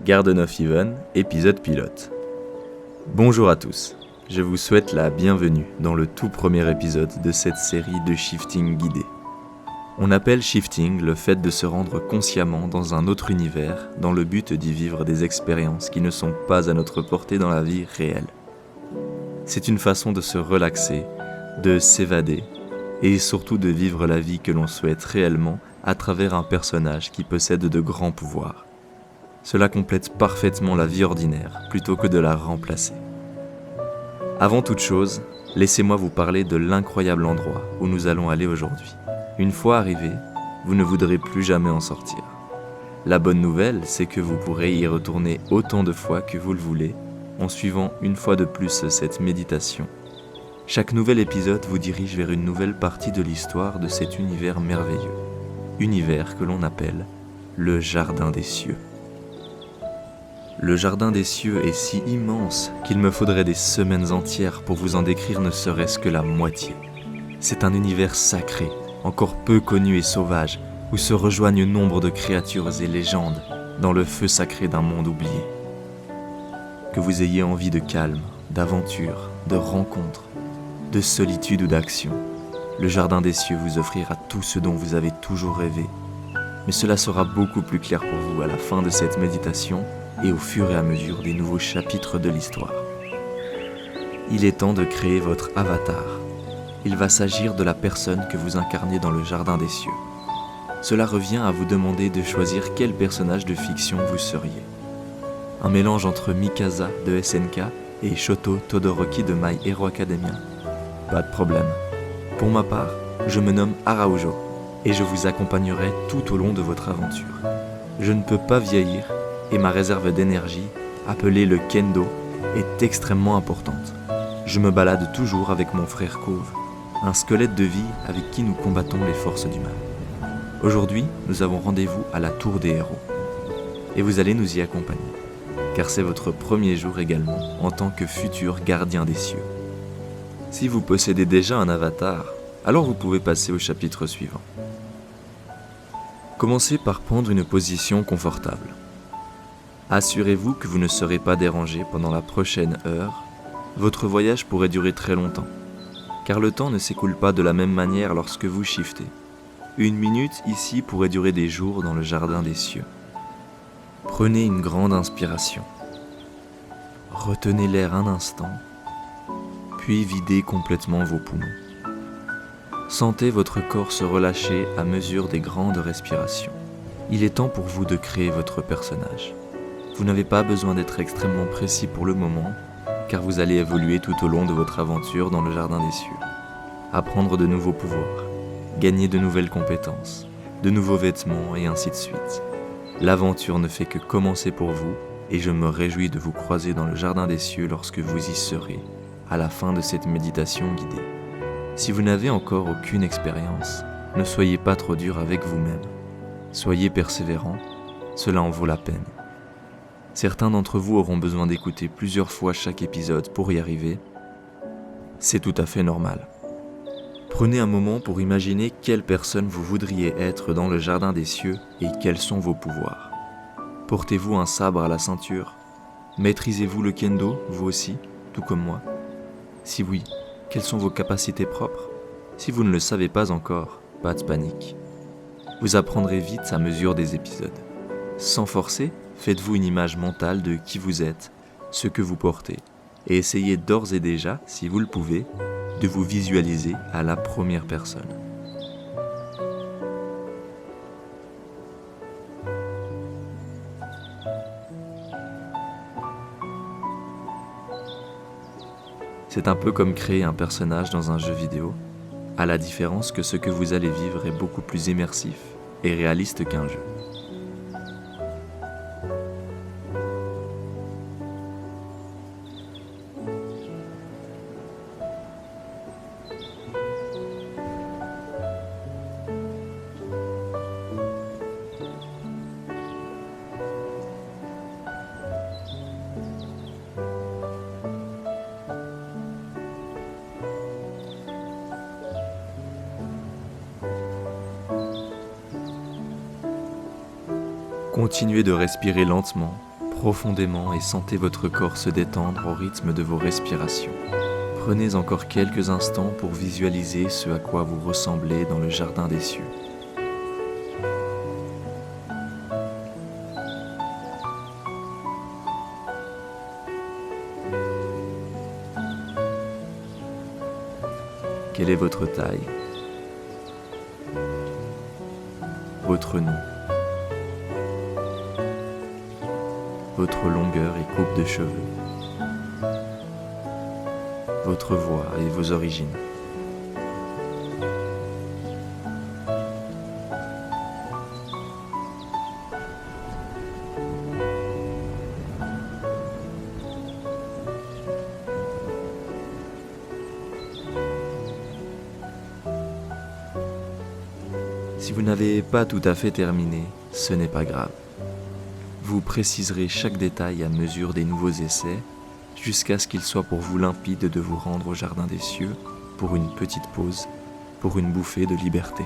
Garden of Even, épisode pilote. Bonjour à tous, je vous souhaite la bienvenue dans le tout premier épisode de cette série de shifting guidé. On appelle shifting le fait de se rendre consciemment dans un autre univers dans le but d'y vivre des expériences qui ne sont pas à notre portée dans la vie réelle. C'est une façon de se relaxer, de s'évader et surtout de vivre la vie que l'on souhaite réellement à travers un personnage qui possède de grands pouvoirs. Cela complète parfaitement la vie ordinaire plutôt que de la remplacer. Avant toute chose, laissez-moi vous parler de l'incroyable endroit où nous allons aller aujourd'hui. Une fois arrivé, vous ne voudrez plus jamais en sortir. La bonne nouvelle, c'est que vous pourrez y retourner autant de fois que vous le voulez, en suivant une fois de plus cette méditation. Chaque nouvel épisode vous dirige vers une nouvelle partie de l'histoire de cet univers merveilleux. Univers que l'on appelle le Jardin des Cieux. Le Jardin des Cieux est si immense qu'il me faudrait des semaines entières pour vous en décrire ne serait-ce que la moitié. C'est un univers sacré, encore peu connu et sauvage, où se rejoignent nombre de créatures et légendes dans le feu sacré d'un monde oublié. Que vous ayez envie de calme, d'aventure, de rencontres, de solitude ou d'action, le Jardin des Cieux vous offrira tout ce dont vous avez toujours rêvé. Mais cela sera beaucoup plus clair pour vous à la fin de cette méditation et au fur et à mesure des nouveaux chapitres de l'histoire. Il est temps de créer votre avatar. Il va s'agir de la personne que vous incarnez dans le Jardin des Cieux. Cela revient à vous demander de choisir quel personnage de fiction vous seriez. Un mélange entre Mikasa de SNK et Shoto Todoroki de My Hero Academia. Pas de problème. Pour ma part, je me nomme Araujo et je vous accompagnerai tout au long de votre aventure. Je ne peux pas vieillir et ma réserve d'énergie, appelée le Kendo, est extrêmement importante. Je me balade toujours avec mon frère Cove, un squelette de vie avec qui nous combattons les forces du mal. Aujourd'hui, nous avons rendez-vous à la Tour des Héros. Et vous allez nous y accompagner, car c'est votre premier jour également en tant que futur gardien des cieux. Si vous possédez déjà un avatar, alors vous pouvez passer au chapitre suivant. Commencez par prendre une position confortable. Assurez-vous que vous ne serez pas dérangé pendant la prochaine heure. Votre voyage pourrait durer très longtemps, car le temps ne s'écoule pas de la même manière lorsque vous shiftez. 1 minute ici pourrait durer des jours dans le Jardin des Cieux. Prenez une grande inspiration. Retenez l'air un instant, puis videz complètement vos poumons. Sentez votre corps se relâcher à mesure des grandes respirations. Il est temps pour vous de créer votre personnage. Vous n'avez pas besoin d'être extrêmement précis pour le moment, car vous allez évoluer tout au long de votre aventure dans le Jardin des Cieux. Apprendre de nouveaux pouvoirs, gagner de nouvelles compétences, de nouveaux vêtements et ainsi de suite. L'aventure ne fait que commencer pour vous et je me réjouis de vous croiser dans le Jardin des Cieux lorsque vous y serez, à la fin de cette méditation guidée. Si vous n'avez encore aucune expérience, ne soyez pas trop dur avec vous-même. Soyez persévérant, cela en vaut la peine. Certains d'entre vous auront besoin d'écouter plusieurs fois chaque épisode pour y arriver. C'est tout à fait normal. Prenez un moment pour imaginer quelle personne vous voudriez être dans le Jardin des Cieux et quels sont vos pouvoirs. Portez-vous un sabre à la ceinture? Maîtrisez-vous le kendo, vous aussi, tout comme moi? Si oui, quelles sont vos capacités propres? Si vous ne le savez pas encore, pas de panique. Vous apprendrez vite à mesure des épisodes. Sans forcer, faites-vous une image mentale de qui vous êtes, ce que vous portez, et essayez d'ores et déjà, si vous le pouvez, de vous visualiser à la première personne. C'est un peu comme créer un personnage dans un jeu vidéo, à la différence que ce que vous allez vivre est beaucoup plus immersif et réaliste qu'un jeu. Continuez de respirer lentement, profondément et sentez votre corps se détendre au rythme de vos respirations. Prenez encore quelques instants pour visualiser ce à quoi vous ressemblez dans le jardin des cieux. Quelle est votre taille? Votre nom? Votre longueur et coupe de cheveux? Votre voix et vos origines? Si vous n'avez pas tout à fait terminé, ce n'est pas grave. Vous préciserez chaque détail à mesure des nouveaux essais, jusqu'à ce qu'il soit pour vous limpide de vous rendre au jardin des cieux, pour une petite pause, pour une bouffée de liberté.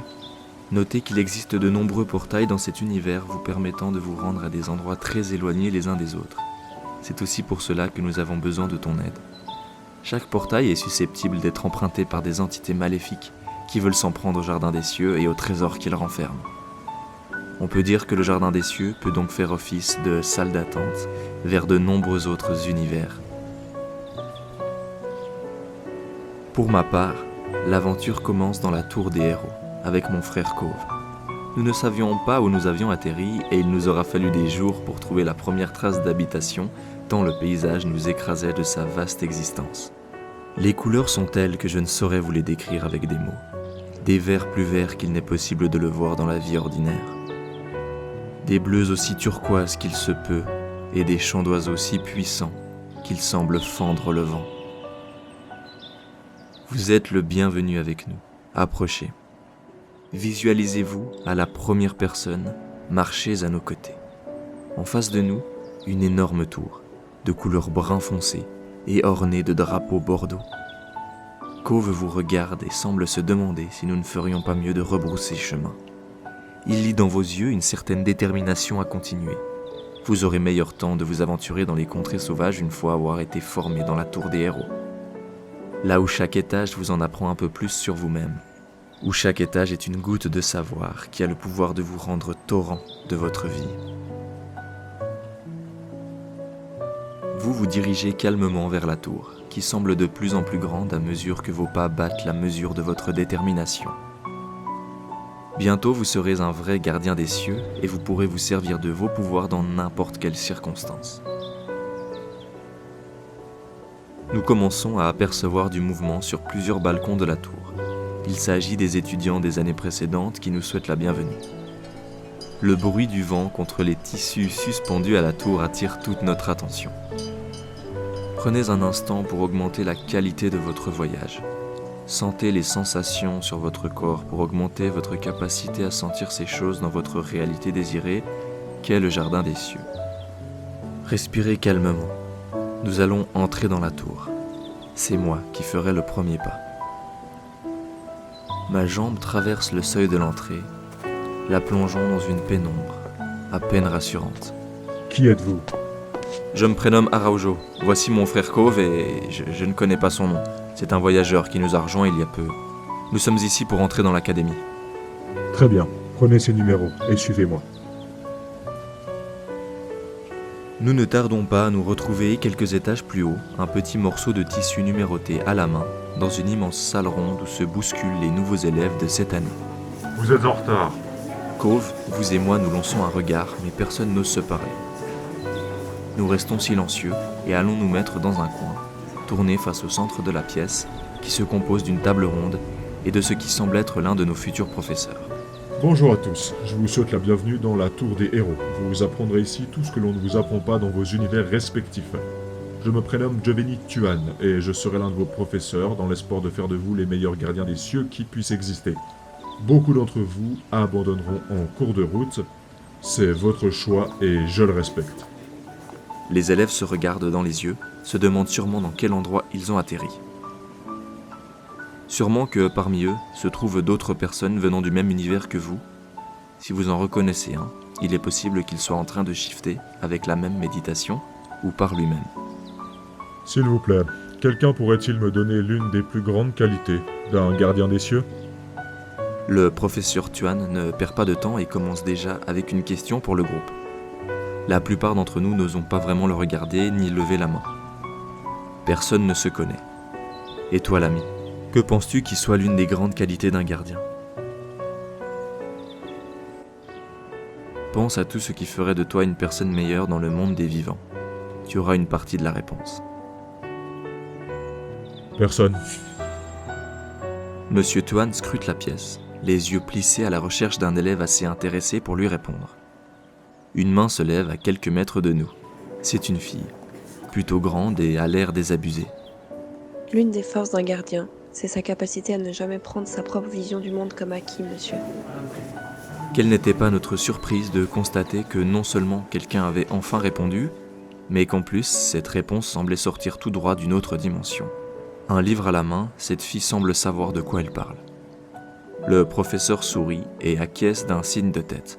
Notez qu'il existe de nombreux portails dans cet univers vous permettant de vous rendre à des endroits très éloignés les uns des autres. C'est aussi pour cela que nous avons besoin de ton aide. Chaque portail est susceptible d'être emprunté par des entités maléfiques qui veulent s'en prendre au jardin des cieux et au trésor qu'il renferme. On peut dire que le jardin des cieux peut donc faire office de salle d'attente vers de nombreux autres univers. Pour ma part, l'aventure commence dans la tour des héros, avec mon frère Cove. Nous ne savions pas où nous avions atterri et il nous aura fallu des jours pour trouver la première trace d'habitation, tant le paysage nous écrasait de sa vaste existence. Les couleurs sont telles que je ne saurais vous les décrire avec des mots. Des verts plus verts qu'il n'est possible de le voir dans la vie ordinaire. Des bleus aussi turquoises qu'il se peut, et des chants d'oiseaux si puissants qu'ils semblent fendre le vent. Vous êtes le bienvenu avec nous. Approchez. Visualisez-vous à la première personne, marchez à nos côtés. En face de nous, une énorme tour, de couleur brun foncé et ornée de drapeaux bordeaux. Cove vous regarde et semble se demander si nous ne ferions pas mieux de rebrousser chemin. Il lit dans vos yeux une certaine détermination à continuer. Vous aurez meilleur temps de vous aventurer dans les contrées sauvages une fois avoir été formé dans la tour des héros. Là où chaque étage vous en apprend un peu plus sur vous-même. Où chaque étage est une goutte de savoir qui a le pouvoir de vous rendre torrent de votre vie. Vous vous dirigez calmement vers la tour, qui semble de plus en plus grande à mesure que vos pas battent la mesure de votre détermination. Bientôt vous serez un vrai gardien des cieux et vous pourrez vous servir de vos pouvoirs dans n'importe quelle circonstance. Nous commençons à apercevoir du mouvement sur plusieurs balcons de la tour. Il s'agit des étudiants des années précédentes qui nous souhaitent la bienvenue. Le bruit du vent contre les tissus suspendus à la tour attire toute notre attention. Prenez un instant pour augmenter la qualité de votre voyage. Sentez les sensations sur votre corps pour augmenter votre capacité à sentir ces choses dans votre réalité désirée, qu'est le jardin des cieux. Respirez calmement. Nous allons entrer dans la tour. C'est moi qui ferai le premier pas. Ma jambe traverse le seuil de l'entrée, la plongeant dans une pénombre, à peine rassurante. Qui êtes-vous ? Je me prénomme Araujo. Voici mon frère Cove et je ne connais pas son nom. C'est un voyageur qui nous a rejoints il y a peu. Nous sommes ici pour entrer dans l'académie. Très bien, prenez ces numéros et suivez-moi. Nous ne tardons pas à nous retrouver quelques étages plus haut, un petit morceau de tissu numéroté à la main, dans une immense salle ronde où se bousculent les nouveaux élèves de cette année. Vous êtes en retard. Cove, vous et moi nous lançons un regard, mais personne n'ose se parler. Nous restons silencieux et allons nous mettre dans un coin, tournés face au centre de la pièce, qui se compose d'une table ronde et de ce qui semble être l'un de nos futurs professeurs. Bonjour à tous, je vous souhaite la bienvenue dans la tour des héros. Vous apprendrez ici tout ce que l'on ne vous apprend pas dans vos univers respectifs. Je me prénomme Giovanni Tuan et je serai l'un de vos professeurs dans l'espoir de faire de vous les meilleurs gardiens des cieux qui puissent exister. Beaucoup d'entre vous abandonneront en cours de route. C'est votre choix et je le respecte. Les élèves se regardent dans les yeux, se demandent sûrement dans quel endroit ils ont atterri. Sûrement que parmi eux se trouvent d'autres personnes venant du même univers que vous. Si vous en reconnaissez un, Il est possible qu'il soit en train de shifter avec la même méditation ou par lui-même. S'il vous plaît, quelqu'un pourrait-il me donner l'une des plus grandes qualités d'un gardien des cieux ? Le professeur Tuan ne perd pas de temps et commence déjà avec une question pour le groupe. La plupart d'entre nous n'osons pas vraiment le regarder ni lever la main. Personne ne se connaît. Et toi l'ami, que penses-tu qui soit l'une des grandes qualités d'un gardien ? Pense à tout ce qui ferait de toi une personne meilleure dans le monde des vivants. Tu auras une partie de la réponse. Personne. Monsieur Tuan scrute la pièce, les yeux plissés à la recherche d'un élève assez intéressé pour lui répondre. Une main se lève à quelques mètres de nous. C'est une fille, plutôt grande et à l'air désabusée. L'une des forces d'un gardien, c'est sa capacité à ne jamais prendre sa propre vision du monde comme acquis, monsieur. Quelle n'était pas notre surprise de constater que non seulement quelqu'un avait enfin répondu, mais qu'en plus, cette réponse semblait sortir tout droit d'une autre dimension. Un livre à la main, cette fille semble savoir de quoi elle parle. Le professeur sourit et acquiesce d'un signe de tête.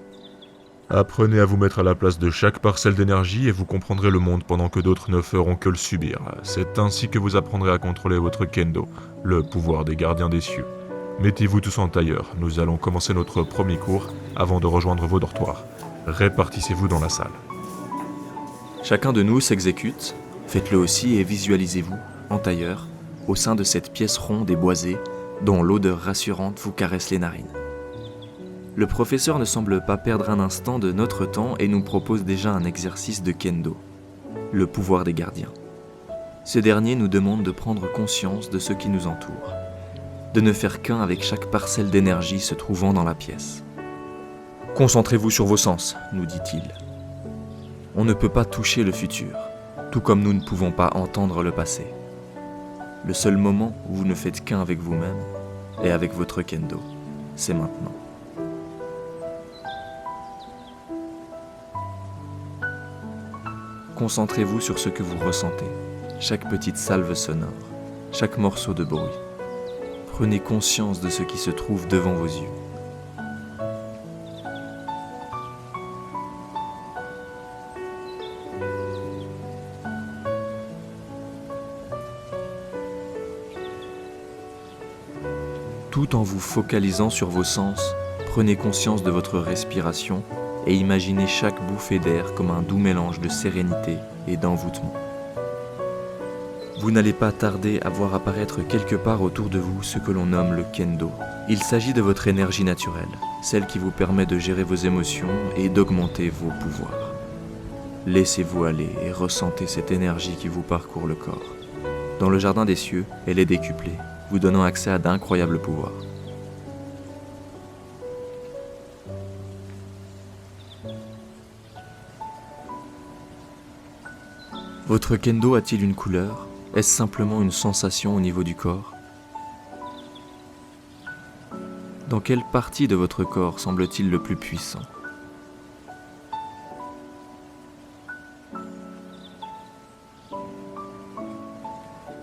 Apprenez à vous mettre à la place de chaque parcelle d'énergie et vous comprendrez le monde pendant que d'autres ne feront que le subir. C'est ainsi que vous apprendrez à contrôler votre kendo, le pouvoir des gardiens des cieux. Mettez-vous tous en tailleur, nous allons commencer notre premier cours avant de rejoindre vos dortoirs. Répartissez-vous dans la salle. Chacun de nous s'exécute, faites-le aussi et visualisez-vous, en tailleur, au sein de cette pièce ronde et boisée dont l'odeur rassurante vous caresse les narines. Le professeur ne semble pas perdre un instant de notre temps et nous propose déjà un exercice de kendo, le pouvoir des gardiens. Ce dernier nous demande de prendre conscience de ce qui nous entoure, de ne faire qu'un avec chaque parcelle d'énergie se trouvant dans la pièce. Concentrez-vous sur vos sens, nous dit-il. On ne peut pas toucher le futur, tout comme nous ne pouvons pas entendre le passé. Le seul moment où vous ne faites qu'un avec vous-même et avec votre kendo, c'est maintenant. Concentrez-vous sur ce que vous ressentez, chaque petite salve sonore, chaque morceau de bruit. Prenez conscience de ce qui se trouve devant vos yeux. Tout en vous focalisant sur vos sens, prenez conscience de votre respiration et imaginez chaque bouffée d'air comme un doux mélange de sérénité et d'envoûtement. Vous n'allez pas tarder à voir apparaître quelque part autour de vous ce que l'on nomme le kendo. Il s'agit de votre énergie naturelle, celle qui vous permet de gérer vos émotions et d'augmenter vos pouvoirs. Laissez-vous aller et ressentez cette énergie qui vous parcourt le corps. Dans le jardin des cieux, elle est décuplée, vous donnant accès à d'incroyables pouvoirs. Votre kendo a-t-il une couleur ? Est-ce simplement une sensation au niveau du corps ? Dans quelle partie de votre corps semble-t-il le plus puissant ?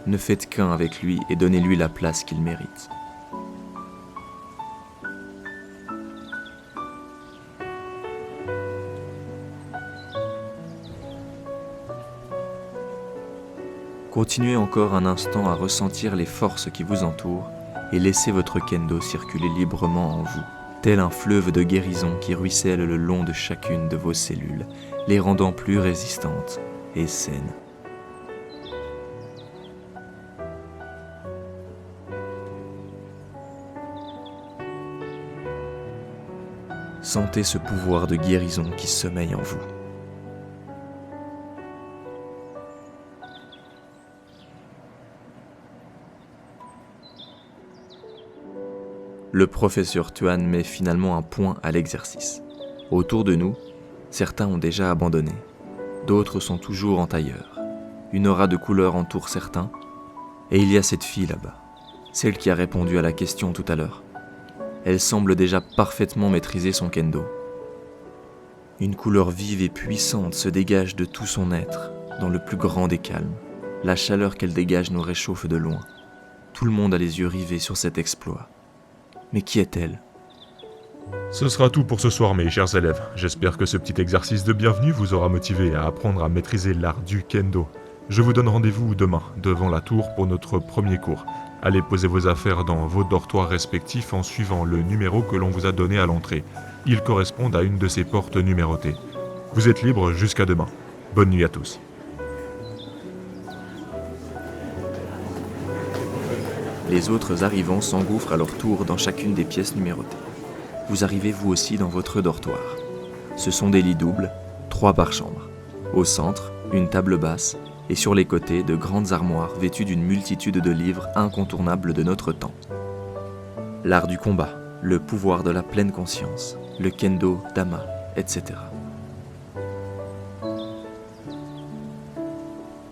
Ne faites qu'un avec lui et donnez-lui la place qu'il mérite. Continuez encore un instant à ressentir les forces qui vous entourent et laissez votre kendo circuler librement en vous, tel un fleuve de guérison qui ruisselle le long de chacune de vos cellules, les rendant plus résistantes et saines. Sentez ce pouvoir de guérison qui sommeille en vous. Le professeur Tuan met finalement un point à l'exercice. Autour de nous, certains ont déjà abandonné, d'autres sont toujours en tailleur. Une aura de couleur entoure certains, et il y a cette fille là-bas, celle qui a répondu à la question tout à l'heure. Elle semble déjà parfaitement maîtriser son kendo. Une couleur vive et puissante se dégage de tout son être, dans le plus grand des calmes. La chaleur qu'elle dégage nous réchauffe de loin. Tout le monde a les yeux rivés sur cet exploit. Mais qui est-elle ? Ce sera tout pour ce soir, mes chers élèves. J'espère que ce petit exercice de bienvenue vous aura motivé à apprendre à maîtriser l'art du kendo. Je vous donne rendez-vous demain, devant la tour, pour notre premier cours. Allez poser vos affaires dans vos dortoirs respectifs en suivant le numéro que l'on vous a donné à l'entrée. Ils correspondent à une de ces portes numérotées. Vous êtes libres jusqu'à demain. Bonne nuit à tous. Les autres arrivants s'engouffrent à leur tour dans chacune des pièces numérotées. Vous arrivez vous aussi dans votre dortoir. Ce sont des lits doubles, 3 par chambre. Au centre, une table basse, et sur les côtés, de grandes armoires vêtues d'une multitude de livres incontournables de notre temps. L'art du combat, le pouvoir de la pleine conscience, le kendo, dama, etc.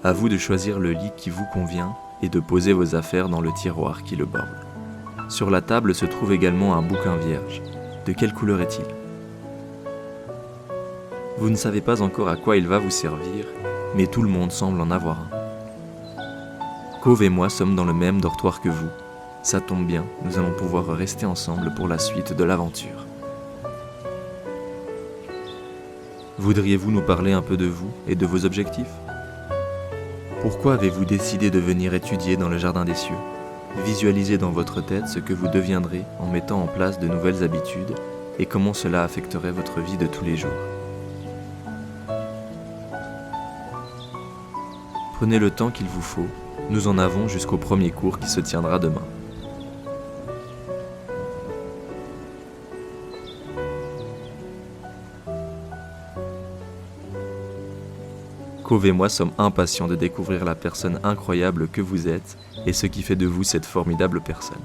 À vous de choisir le lit qui vous convient et de poser vos affaires dans le tiroir qui le borde. Sur la table se trouve également un bouquin vierge. De quelle couleur est-il ? Vous ne savez pas encore à quoi il va vous servir, mais tout le monde semble en avoir un. Cove et moi sommes dans le même dortoir que vous. Ça tombe bien, nous allons pouvoir rester ensemble pour la suite de l'aventure. Voudriez-vous nous parler un peu de vous et de vos objectifs ? Pourquoi avez-vous décidé de venir étudier dans le Jardin des Cieux ? Visualisez dans votre tête ce que vous deviendrez en mettant en place de nouvelles habitudes et comment cela affecterait votre vie de tous les jours. Prenez le temps qu'il vous faut, nous en avons jusqu'au premier cours qui se tiendra demain. Cove et moi sommes impatients de découvrir la personne incroyable que vous êtes et ce qui fait de vous cette formidable personne.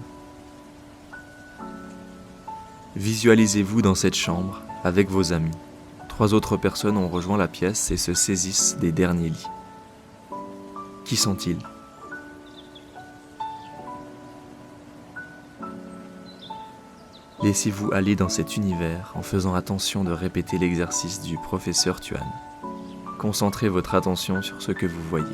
Visualisez-vous dans cette chambre avec vos amis. 3 autres personnes ont rejoint la pièce et se saisissent des derniers lits. Qui sont-ils ? Laissez-vous aller dans cet univers en faisant attention de répéter l'exercice du professeur Tuan. Concentrez votre attention sur ce que vous voyez.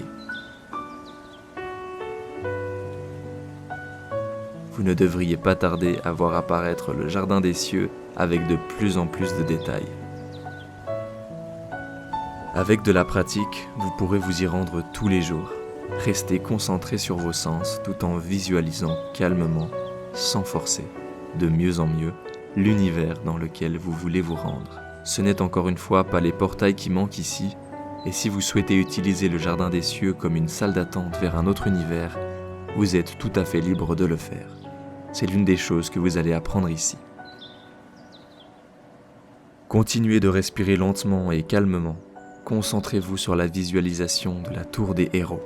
Vous ne devriez pas tarder à voir apparaître le Jardin des Cieux avec de plus en plus de détails. Avec de la pratique, vous pourrez vous y rendre tous les jours. Restez concentré sur vos sens tout en visualisant calmement, sans forcer, de mieux en mieux, l'univers dans lequel vous voulez vous rendre. Ce n'est encore une fois pas les portails qui manquent ici, et si vous souhaitez utiliser le Jardin des Cieux comme une salle d'attente vers un autre univers, vous êtes tout à fait libre de le faire. C'est l'une des choses que vous allez apprendre ici. Continuez de respirer lentement et calmement. Concentrez-vous sur la visualisation de la tour des héros.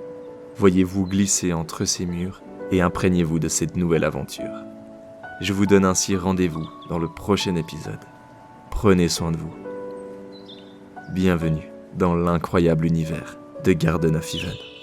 Voyez-vous glisser entre ces murs et imprégnez-vous de cette nouvelle aventure. Je vous donne ainsi rendez-vous dans le prochain épisode. Prenez soin de vous. Bienvenue dans l'incroyable univers de Garden of Even.